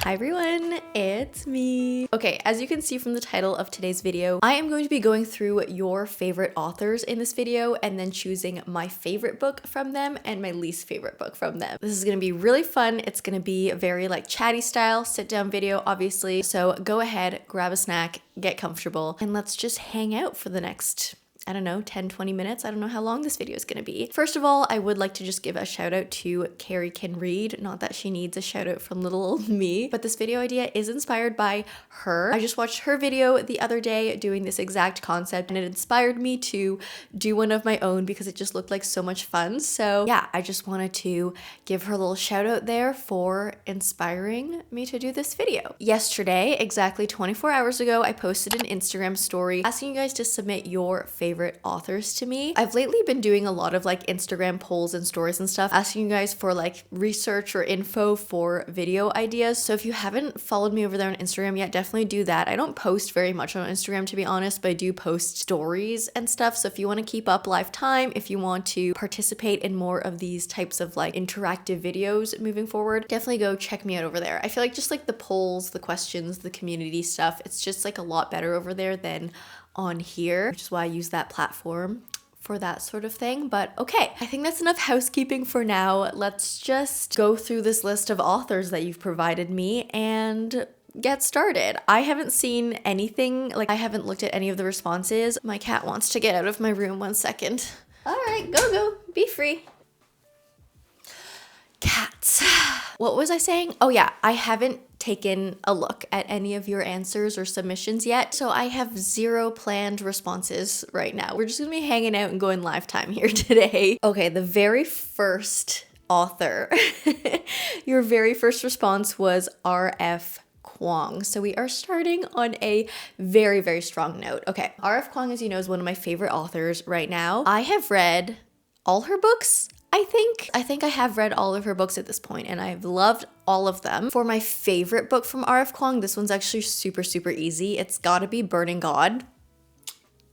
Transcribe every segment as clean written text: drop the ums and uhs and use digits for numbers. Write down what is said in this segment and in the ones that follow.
Hi everyone, it's me. Okay, as you can see from the title of today's video, I am going to be going through your favorite authors in this video and then choosing my favorite book from them and my least favorite book from them. This is gonna be really fun. It's gonna be a very like chatty style sit down video, obviously. So go ahead, grab a snack, get comfortable, and let's just hang out for the next, I don't know, 10, 20 minutes. I don't know how long this video is going to be. First of all, I would like to just give a shout out to Carrie Can Read. Not that she needs a shout out from little old me, but this video idea is inspired by her. I just watched her video the other day doing this exact concept and it inspired me to do one of my own because it just looked like so much fun. So yeah, I just wanted to give her a little shout out there for inspiring me to do this video. Yesterday, exactly 24 hours ago, I posted an Instagram story asking you guys to submit your favorite authors to me. I've lately been doing a lot of like Instagram polls and stories and stuff, asking you guys for like research or info for video ideas. So if you haven't followed me over there on Instagram yet, definitely do that. I don't post very much on Instagram, to be honest, but I do post stories and stuff. So if you want to keep up live time, if you want to participate in more of these types of like interactive videos moving forward, definitely go check me out over there. I feel like just like the polls, the questions, the community stuff, it's just like a lot better over there than on here, which is why I use that platform for that sort of thing. But okay, I think that's enough housekeeping for now. Let's just go through this list of authors that you've provided me and get started. I haven't seen anything, like I haven't looked at any of the responses. My cat wants to get out of my room. 1 second. All right, go, be free. Cats. What was I saying? Oh yeah, I haven't taken a look at any of your answers or submissions yet, so I have 0 planned responses right now. We're just gonna be hanging out and going live time here today. Okay, the very first author, your very first response was R.F. Kuang. So we are starting on a very, very strong note. Okay, R.F. Kuang, as you know, is one of my favorite authors right now. I have read all her books. I think I have read all of her books at this point and I've loved all of them. For my favorite book from R.F. Kuang, this one's actually super, super easy. It's gotta be Burning God.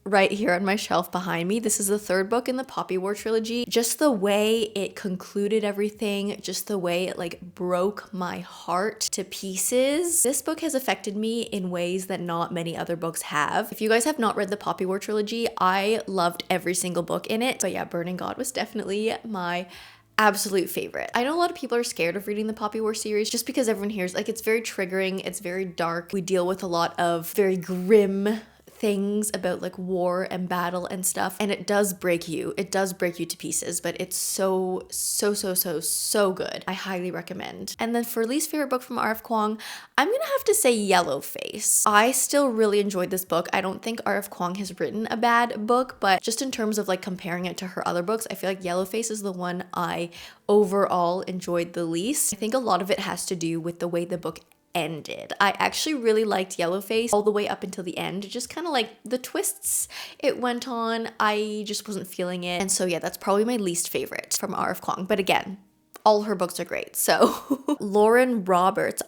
Right here on my shelf behind me. This is the 3rd book in the Poppy War trilogy. Just the way it concluded everything, just the way it like broke my heart to pieces. This book has affected me in ways that not many other books have. If you guys have not read the Poppy War trilogy, I loved every single book in it. But yeah, Burning God was definitely my absolute favorite. I know a lot of people are scared of reading the Poppy War series just because everyone hears like it's very triggering, it's very dark. We deal with a lot of very grim things about like war and battle and stuff, and it does break you to pieces, but it's so good. I highly recommend. And then for least favorite book from R.F. Kuang, I'm gonna have to say Yellowface. I still really enjoyed this book. I don't think R.F. Kuang has written a bad book, but just in terms of like comparing it to her other books, I feel like Yellowface is the one I overall enjoyed the least. I think a lot of it has to do with the way the book ended. I actually really liked Yellowface all the way up until the end. Just kind of like the twists it went on, I just wasn't feeling it. And so yeah, that's probably my least favorite from R.F. Kuang. But again, all her books are great. So Lauren Roberts.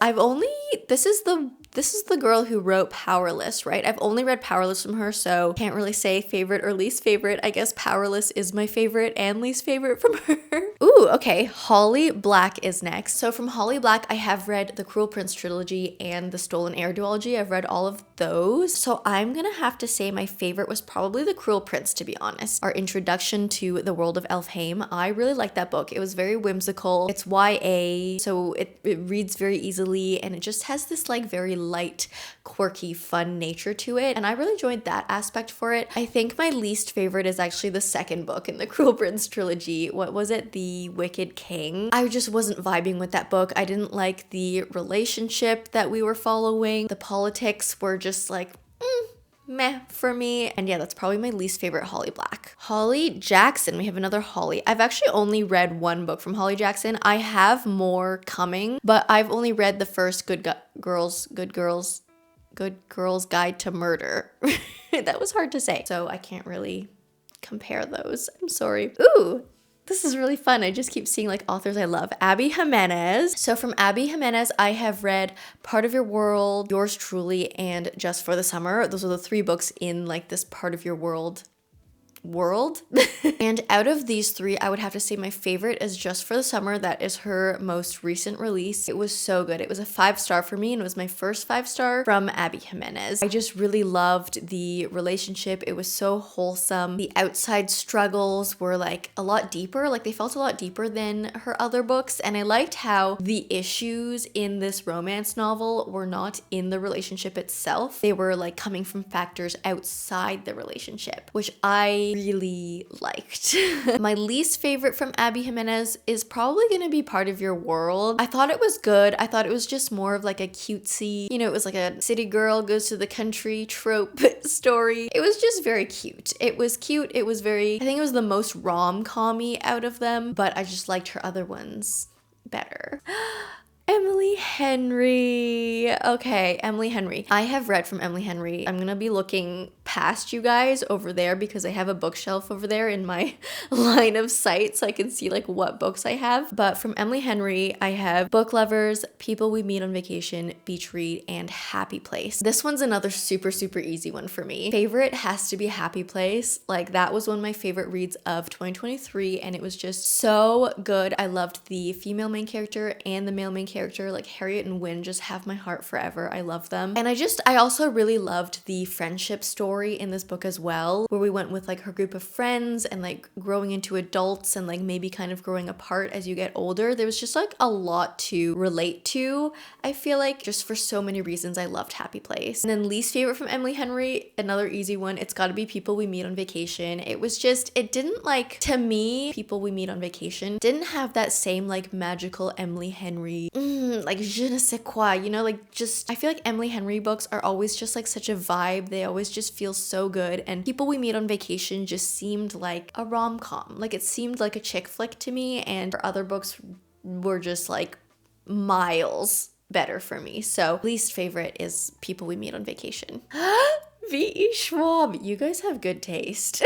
This is the girl who wrote Powerless, right? I've only read Powerless from her, so can't really say favorite or least favorite. I guess Powerless is my favorite and least favorite from her. Ooh, okay. Holly Black is next. So from Holly Black, I have read the Cruel Prince trilogy and the Stolen Heir duology. I've read all of those. So I'm gonna have to say my favorite was probably the Cruel Prince, to be honest. Our introduction to the world of Elfhame. I really liked that book. It was very whimsical. It's YA, so it reads very easily and it just has this like very light, quirky, fun nature to it. And I really enjoyed that aspect for it. I think my least favorite is actually the 2nd book in the Cruel Prince trilogy. What was it? The Wicked King. I just wasn't vibing with that book. I didn't like the relationship that we were following. The politics were just like, meh for me. And yeah, that's probably my least favorite Holly Black. Holly Jackson. We have another Holly. I've actually only read 1 book from Holly Jackson. I have more coming, but I've only read the first Good Girls Guide to Murder. That was hard to say, so I can't really compare those. I'm sorry. Ooh, this is really fun. I just keep seeing like authors I love. Abby Jimenez. So from Abby Jimenez, I have read Part of Your World, Yours Truly, and Just for the Summer. Those are the 3 books in like this Part of Your World world. And out of these three, I would have to say my favorite is Just for the Summer. That is her most recent release. It was so good. It was a 5-star for me and it was my first 5-star from Abby Jimenez. I just really loved the relationship. It was so wholesome. The outside struggles were like a lot deeper. Like they felt a lot deeper than her other books. And I liked how the issues in this romance novel were not in the relationship itself. They were like coming from factors outside the relationship, which I really liked. My least favorite from Abby Jimenez is probably gonna be Part of Your World. I thought it was good. I thought it was just more of like a cutesy, you know, it was like a city girl goes to the country trope story. It was just very cute. It was cute. It was very, I think it was the most rom-com-y out of them, but I just liked her other ones better. Emily Henry. Okay, Emily Henry. I have read from Emily Henry. I'm gonna be looking past you guys over there because I have a bookshelf over there in my line of sight so I can see like what books I have. But from Emily Henry, I have Book Lovers, People We Meet on Vacation, Beach Read, and Happy Place. This one's another super, super easy one for me. Favorite has to be Happy Place. Like that was one of my favorite reads of 2023 and it was just so good. I loved the female main character and the male main character. Like Harriet and Wynne just have my heart forever. I love them. And I also really loved the friendship story in this book as well, where we went with like her group of friends and like growing into adults and like maybe kind of growing apart as you get older. There was just like a lot to relate to. I feel like just for so many reasons I loved Happy Place. And then least favorite from Emily Henry, another easy one. It's got to be People We Meet on Vacation. It was just, it didn't like, to me, People We Meet on Vacation didn't have that same like magical Emily Henry like je ne sais quoi, you know, like just I feel like Emily Henry books are always just like such a vibe. They always just feel so good, and People We Meet on Vacation just seemed like a rom-com. Like it seemed like a chick flick to me, and her other books were just like miles better for me. So least favorite is People We Meet on Vacation. V.E. Schwab, you guys have good taste.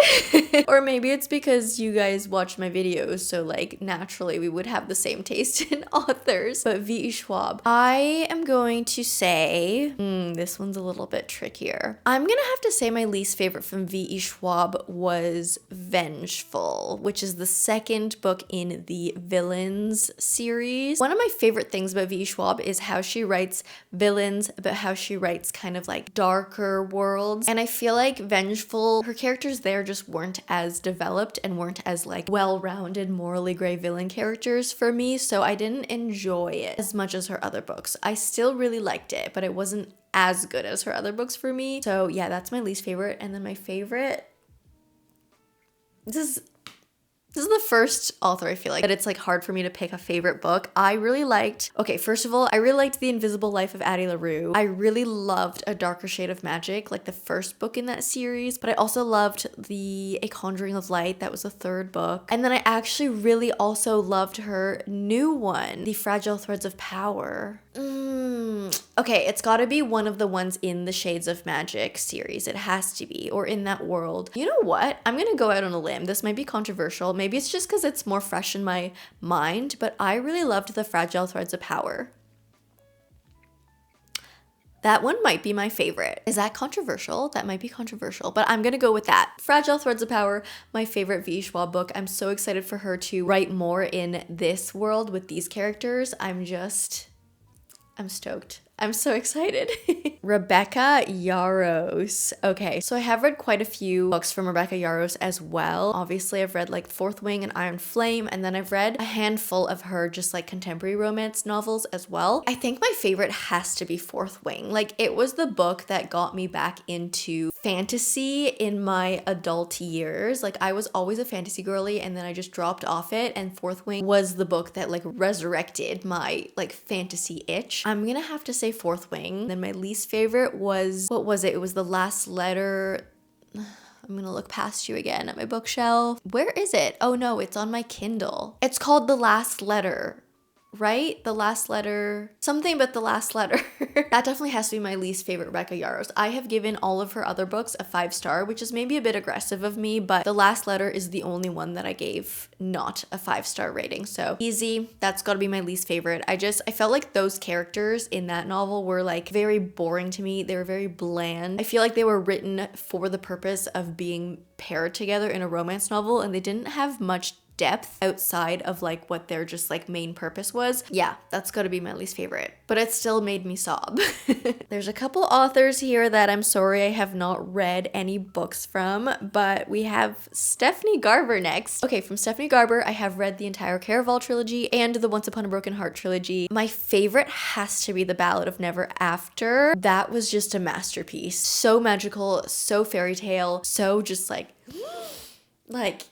Or maybe it's because you guys watch my videos, so like naturally we would have the same taste in authors. But V.E. Schwab, I am going to say, this one's a little bit trickier. I'm gonna have to say my least favorite from V.E. Schwab was Vengeful, which is the second book in the Villains series. One of my favorite things about V.E. Schwab is how she writes villains, but how she writes kind of like darker worlds. And I feel like Vengeful, her characters there just weren't as developed and weren't as like well-rounded, morally gray villain characters for me. So I didn't enjoy it as much as her other books. I still really liked it, but it wasn't as good as her other books for me. So yeah, that's my least favorite. And then my favorite, this is the first author I feel like that it's like hard for me to pick a favorite book. I really liked, okay, first of all, I really liked The Invisible Life of Addie LaRue. I really loved A Darker Shade of Magic, like the first book in that series, but I also loved A Conjuring of Light. That was the third book. And then I actually really also loved her new one, The Fragile Threads of Power. Okay, it's gotta be one of the ones in the Shades of Magic series. It has to be, or in that world. You know what? I'm gonna go out on a limb. This might be controversial. Maybe it's just because it's more fresh in my mind, but I really loved The Fragile Threads of Power. That one might be my favorite. Is that controversial? That might be controversial, but I'm gonna go with that. Fragile Threads of Power, my favorite V.E. Schwab book. I'm so excited for her to write more in this world with these characters. I'm stoked. I'm so excited. Rebecca Yarros. Okay, so I have read quite a few books from Rebecca Yarros as well. Obviously, I've read like Fourth Wing and Iron Flame, and then I've read a handful of her just like contemporary romance novels as well. I think my favorite has to be Fourth Wing. Like it was the book that got me back into fantasy in my adult years. Like I was always a fantasy girly and then I just dropped off it, and Fourth Wing was the book that like resurrected my like fantasy itch. I'm gonna have to say Fourth Wing. Then my least favorite was, what was it? It was The Last Letter. I'm gonna look past you again at my bookshelf. Where is it? Oh no, it's on my Kindle. It's called The Last Letter. right? The last letter, something but the last letter. That definitely has to be my least favorite Rebecca Yarros. I have given all of her other books a 5-star, which is maybe a bit aggressive of me, but the last letter is the only one that I gave not a 5-star rating. So easy, that's gotta be my least favorite. I felt like those characters in that novel were like very boring to me. They were very bland. I feel like they were written for the purpose of being paired together in a romance novel, and they didn't have much depth outside of like what their just like main purpose was. Yeah, that's gotta be my least favorite, but it still made me sob. There's a couple authors here that I'm sorry I have not read any books from, but we have Stephanie Garber next. Okay, from Stephanie Garber, I have read the entire Caraval trilogy and the Once Upon a Broken Heart trilogy. My favorite has to be The Ballad of Never After. That was just a masterpiece. So magical, so fairy tale, so just like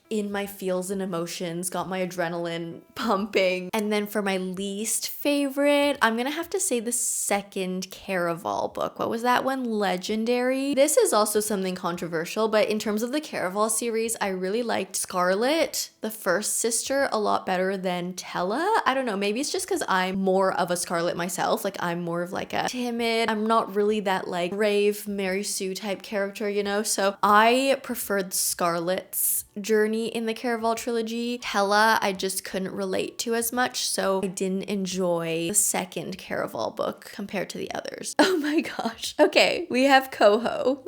in my feels and emotions, got my adrenaline pumping. And then for my least favorite, I'm gonna have to say the second Caraval book. What was that one? Legendary. This is also something controversial, but in terms of the Caraval series, I really liked Scarlet, the first sister, a lot better than Tella. I don't know, maybe it's just because I'm more of a Scarlet myself. Like I'm more of like a timid, I'm not really that like brave Mary Sue type character, you know? So I preferred Scarlet's journey in the Caraval trilogy. Tella, I just couldn't relate to as much, so I didn't enjoy the second Caraval book compared to the others. Oh my gosh. Okay, we have Coho.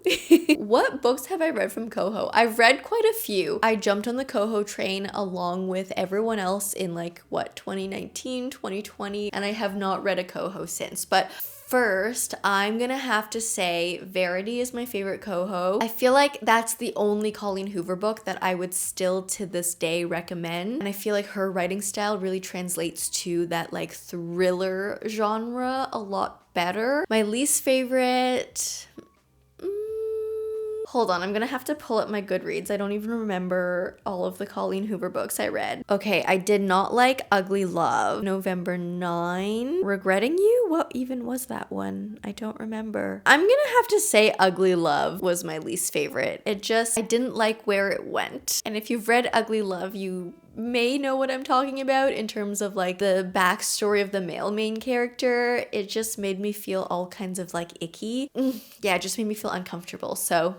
What books have I read from Coho? I've read quite a few. I jumped on the Coho train along with everyone else in like, what, 2019, 2020, and I have not read a Coho since, but first, I'm gonna have to say Verity is my favorite Coho. I feel like that's the only Colleen Hoover book that I would still to this day recommend. And I feel like her writing style really translates to that like thriller genre a lot better. My least favorite... Hold on, I'm gonna have to pull up my Goodreads. I don't even remember all of the Colleen Hoover books I read. Okay, I did not like Ugly Love. November 9. Regretting You? What even was that one? I don't remember. I'm gonna have to say Ugly Love was my least favorite. I didn't like where it went. And if you've read Ugly Love, you may know what I'm talking about in terms of like the backstory of the male main character. It just made me feel all kinds of like icky. Yeah, it just made me feel uncomfortable. So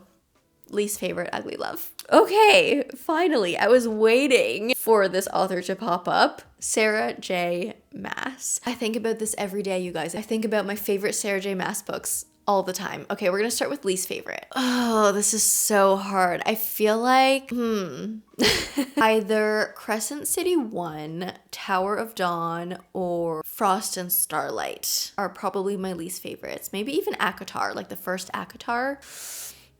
least favorite, Ugly Love. Okay, finally, I was waiting for this author to pop up. Sarah J. Maas. I think about this every day, you guys. I think about my favorite Sarah J. Maas books all the time. Okay, we're gonna start with least favorite. Oh, this is so hard. I feel like, either Crescent City 1, Tower of Dawn, or Frost and Starlight are probably my least favorites. Maybe even ACOTAR, like the first ACOTAR.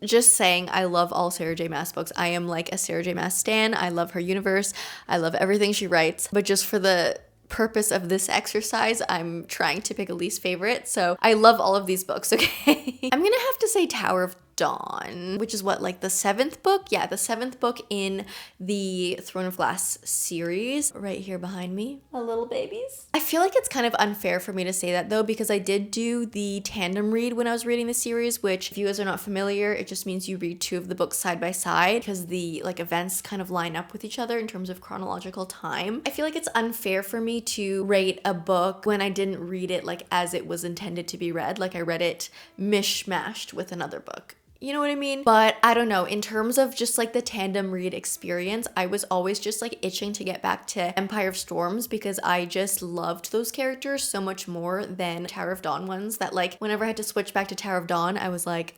Just saying, I love all Sarah J. Maas books. I am like a Sarah J. Maas stan. I love her universe. I love everything she writes. But just for the purpose of this exercise, I'm trying to pick a least favorite. So I love all of these books, okay? I'm gonna have to say Tower of Dawn, which is what, like the 7th book? Yeah, the 7th book in the Throne of Glass series. Right here behind me, my little babies. I feel like it's kind of unfair for me to say that though, because I did do the tandem read when I was reading the series, which if you guys are not familiar, it just means you read 2 of the books side by side because the like events kind of line up with each other in terms of chronological time. I feel like it's unfair for me to rate a book when I didn't read it like as it was intended to be read. Like I read it mishmashed with another book. You know what I mean? But I don't know, in terms of just like the tandem read experience, I was always just like itching to get back to Empire of Storms because I just loved those characters so much more than Tower of Dawn ones that like whenever I had to switch back to Tower of Dawn, I was like,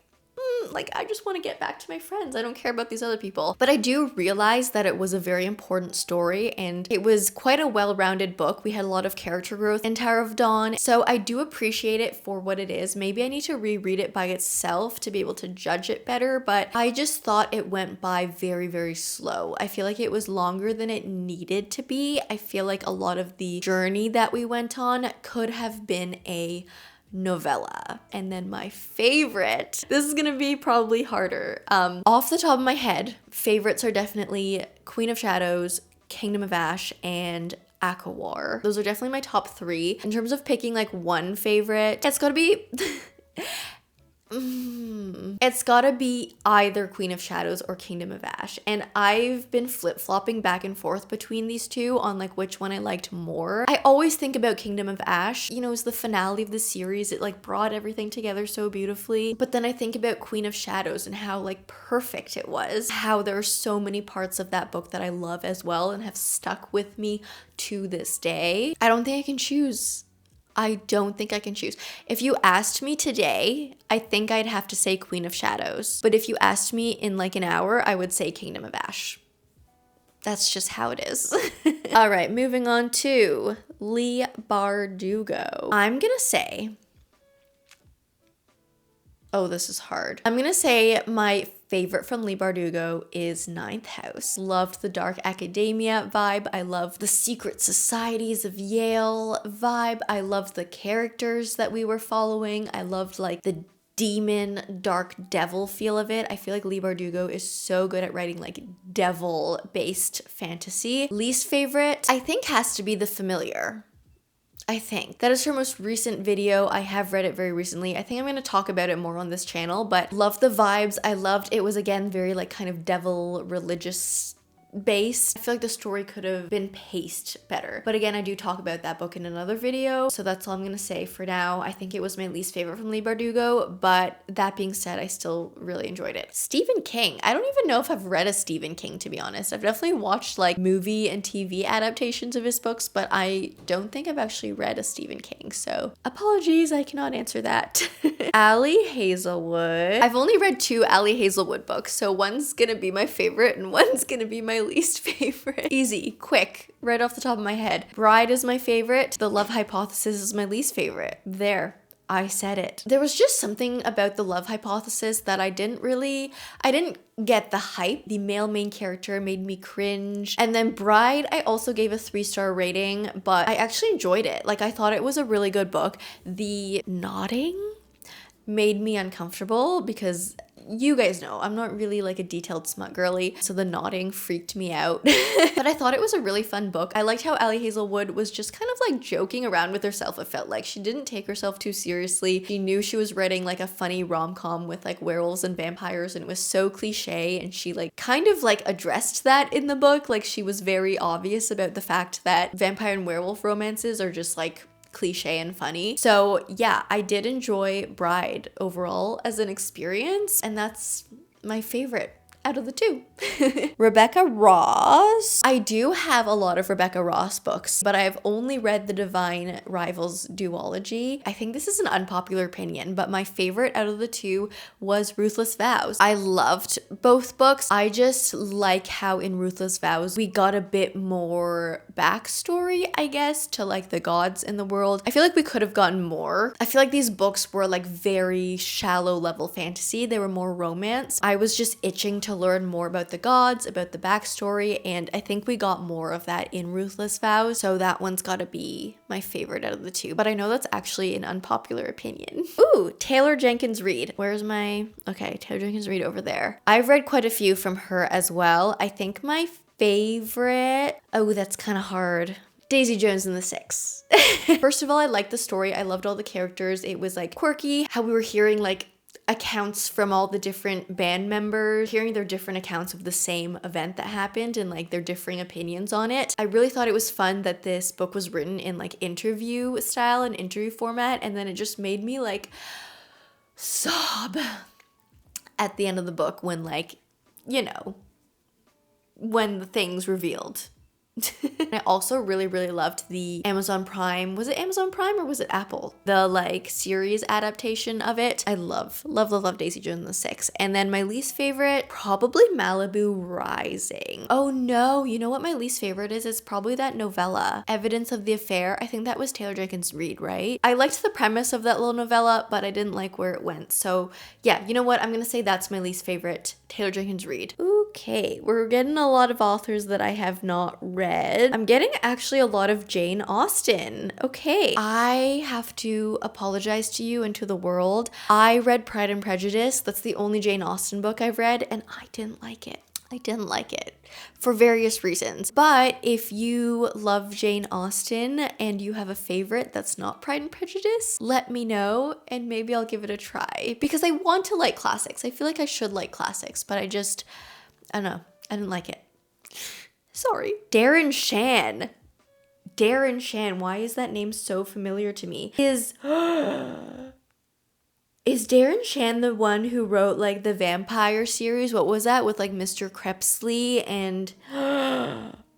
like I just want to get back to my friends. I don't care about these other people. But I do realize that it was a very important story and it was quite a well-rounded book. We had a lot of character growth in Tower of Dawn. So I do appreciate it for what it is. Maybe I need to reread it by itself to be able to judge it better, but I just thought it went by very, very slow. I feel like it was longer than it needed to be. I feel like a lot of the journey that we went on could have been a novella. And then my favorite, this is gonna be probably harder. Off the top of my head, favorites are definitely Queen of Shadows, Kingdom of Ash, and ACOWAR. Those are definitely my top 3. In terms of picking like one favorite, it's gotta be It's gotta be either Queen of Shadows or Kingdom of Ash. And I've been flip-flopping back and forth between these two on like which one I liked more. I always think about Kingdom of Ash. You know, it was the finale of the series. It like brought everything together so beautifully. But then I think about Queen of Shadows and how like perfect it was. How there are so many parts of that book that I love as well and have stuck with me to this day. I don't think I can choose. I don't think I can choose. If you asked me today, I think I'd have to say Queen of Shadows. But if you asked me in like an hour, I would say Kingdom of Ash. That's just how it is. All right, moving on to Leigh Bardugo. I'm gonna say, oh, this is hard. I'm gonna say my favorite from Leigh Bardugo is Ninth House. Loved the dark academia vibe. I loved the secret societies of Yale vibe. I loved the characters that we were following. I loved like the demon, dark devil feel of it. I feel like Leigh Bardugo is so good at writing like devil-based fantasy. Least favorite, I think, has to be The Familiar. I think. That is her most recent video. I have read it very recently. I think I'm going to talk about it more on this channel, but loved the vibes. I loved it was again very like kind of devil religious based. I feel like the story could have been paced better. But again, I do talk about that book in another video, so that's all I'm gonna say for now. I think it was my least favorite from Leigh Bardugo, but that being said, I still really enjoyed it. Stephen King. I don't even know if I've read a Stephen King, to be honest. I've definitely watched like movie and TV adaptations of his books, but I don't think I've actually read a Stephen King, so apologies, I cannot answer that. Ali Hazelwood. I've only read 2 Ali Hazelwood books, so one's gonna be my favorite and one's gonna be my least favorite. Easy, quick, right off the top of my head. Bride is my favorite. The Love Hypothesis is my least favorite. There, I said it. There was just something about The Love Hypothesis that I didn't get the hype. The male main character made me cringe. And then Bride, I also gave a 3-star rating, but I actually enjoyed it. Like, I thought it was a really good book. The nodding made me uncomfortable because you guys know I'm not really like a detailed smut girly, so the nodding freaked me out. But I thought it was a really fun book. I liked how Ali Hazelwood was just kind of like joking around with herself. It felt like she didn't take herself too seriously. She knew she was writing like a funny rom-com with like werewolves and vampires, and it was so cliche, and she like kind of like addressed that in the book. Like, she was very obvious about the fact that vampire and werewolf romances are just like cliche and funny. So yeah, I did enjoy Bride overall as an experience, and that's my favorite out of the 2. Rebecca Ross. I do have a lot of Rebecca Ross books, but I've only read the Divine Rivals duology. I think this is an unpopular opinion, but my favorite out of the 2 was Ruthless Vows. I loved both books. I just like how in Ruthless Vows we got a bit more backstory, I guess, to like the gods in the world. I feel like we could have gotten more. I feel like these books were like very shallow level fantasy. They were more romance. I was just itching to learn more about the gods, about the backstory, and I think we got more of that in Ruthless Vows, so that one's gotta be my favorite out of the 2, but I know that's actually an unpopular opinion. Ooh, Taylor Jenkins Reid. Where's my, okay, Taylor Jenkins Reid over there. I've read quite a few from her as well. I think my favorite, oh, that's kind of hard. Daisy Jones and the Six. First of all, I liked the story. I loved all the characters. It was like quirky, how we were hearing like accounts from all the different band members, hearing their different accounts of the same event that happened and like their differing opinions on it. I really thought it was fun that this book was written in like interview style and interview format, and then it just made me like sob at the end of the book when like, you know, when the things revealed. I also really loved the Amazon Prime, was it Amazon Prime or was it Apple? The like series adaptation of it. I love Daisy Jones and the Six. And then my least favorite, probably Malibu Rising. Oh no, you know what my least favorite is? It's probably that novella, Evidence of the Affair. I think that was Taylor Jenkins Reid, right? I liked the premise of that little novella, but I didn't like where it went. So yeah, you know what? I'm gonna say that's my least favorite, Taylor Jenkins Reid. Okay, we're getting a lot of authors that I have not read. I'm getting actually a lot of Jane Austen. Okay, I have to apologize to you and to the world. I read Pride and Prejudice. That's the only Jane Austen book I've read, and I didn't like it. I didn't like it for various reasons. But if you love Jane Austen and you have a favorite that's not Pride and Prejudice, let me know and maybe I'll give it a try because I want to like classics. I feel like I should like classics, but I don't know. I didn't like it. Sorry. Darren Shan. Darren Shan. Why is that name so familiar to me? Is Darren Shan the one who wrote like the vampire series? What was that with like Mr. Crepsley and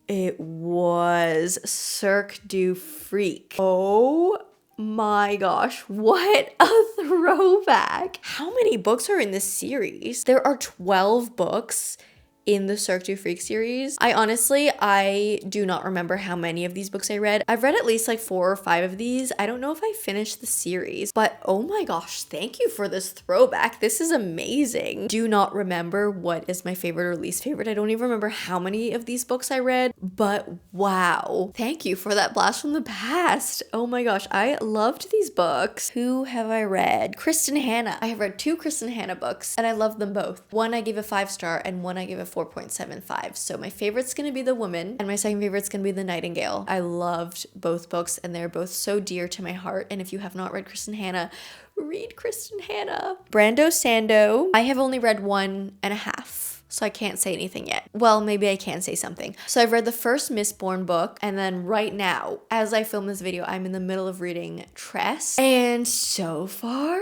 it was Cirque du Freak. Oh my gosh, what a throwback. How many books are in this series? There are 12 books in the Cirque du Freak series. I do not remember how many of these books I read. I've read at least like 4 or 5 of these. I don't know if I finished the series, but oh my gosh, thank you for this throwback. This is amazing. Do not remember what is my favorite or least favorite. I don't even remember how many of these books I read, but wow. Thank you for that blast from the past. Oh my gosh, I loved these books. Who have I read? Kristin Hannah. I have read 2 Kristin Hannah books and I love them both. One I gave a 5-star and one I gave a 4.75. So my favorite's gonna be The Woman and my second favorite's gonna be The Nightingale. I loved both books and they're both so dear to my heart. And if you have not read Kristin Hannah, read Kristin Hannah. Brando Sando. I have only read 1.5. So I can't say anything yet. Well, maybe I can say something. So I've read the first Mistborn book, and then right now, as I film this video, I'm in the middle of reading Tress. And so far,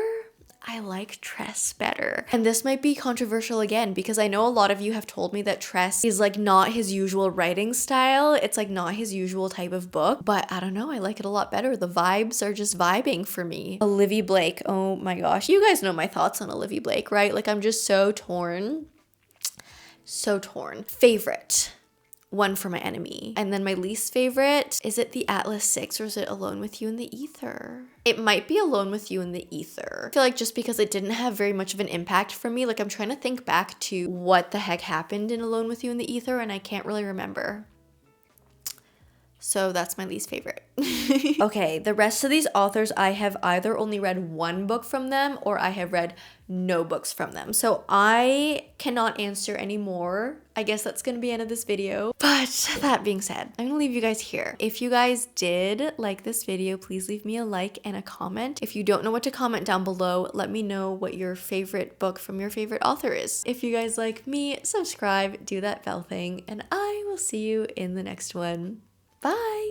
I like Tress better. And this might be controversial again because I know a lot of you have told me that Tress is like not his usual writing style. It's like not his usual type of book, but I don't know, I like it a lot better. The vibes are just vibing for me. Olivie Blake, oh my gosh. You guys know my thoughts on Olivie Blake, right? Like I'm just so torn. So torn. Favorite. One for My Enemy. And then my least favorite, is it The Atlas 6 or is it Alone with You in the Ether? It might be Alone with You in the Ether. I feel like just because it didn't have very much of an impact for me, like I'm trying to think back to what the heck happened in Alone with You in the Ether and I can't really remember. So that's my least favorite. Okay, the rest of these authors, I have either only read 1 book from them or I have read no books from them. So I cannot answer anymore. I guess that's gonna be the end of this video. But that being said, I'm gonna leave you guys here. If you guys did like this video, please leave me a like and a comment. If you don't know what to comment down below, let me know what your favorite book from your favorite author is. If you guys like me, subscribe, do that bell thing, and I will see you in the next one. Bye!